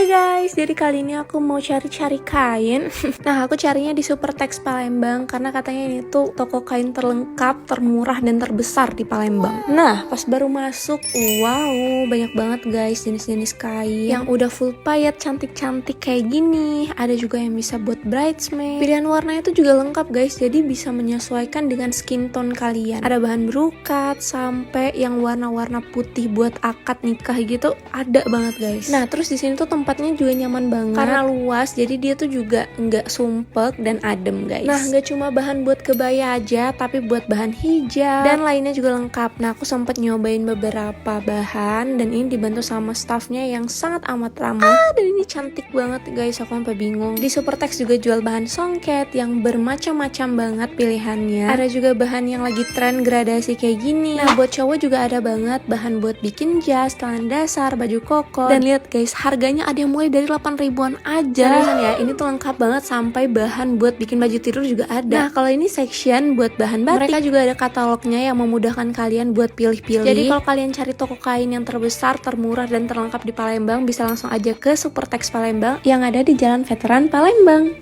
Hai guys, jadi kali ini aku mau cari-cari kain. Nah, aku carinya di Supertex Palembang karena katanya ini tuh toko kain terlengkap, termurah, dan terbesar di Palembang. Nah, pas baru masuk, wow, banyak banget guys jenis-jenis kain yang udah full payet, cantik-cantik kayak gini. Ada juga yang bisa buat bridesmaid. Pilihan warnanya itu juga lengkap guys, jadi bisa menyesuaikan dengan skin tone kalian. Ada bahan brokat sampai yang warna-warna putih buat akad nikah gitu, ada banget guys. Nah, terus di sini tuh tempatnya juga nyaman banget karena luas, jadi dia tuh juga nggak sumpek dan adem guys. Nah, nggak cuma bahan buat kebaya aja, tapi buat bahan hijab dan lainnya juga lengkap. Nah, aku sempet nyobain beberapa bahan dan ini dibantu sama staffnya yang sangat amat ramah. Dan ini cantik banget guys, aku sampai bingung. Di Supertex juga jual bahan songket yang bermacam-macam banget pilihannya. Ada juga bahan yang lagi tren gradasi kayak gini. Nah, buat cowok juga ada banget bahan buat bikin jas, celana dasar, baju koko. Dan lihat guys, harganya ada yang mulai dari 8 ribuan aja. Seriusan ya, ini tuh lengkap banget sampai bahan buat bikin baju tidur juga ada. Nah, kalau ini section buat bahan batik, mereka juga ada katalognya yang memudahkan kalian buat pilih-pilih. Jadi kalau kalian cari toko kain yang terbesar, termurah, dan terlengkap di Palembang, bisa langsung aja ke Supertex Palembang yang ada di Jalan Veteran Palembang.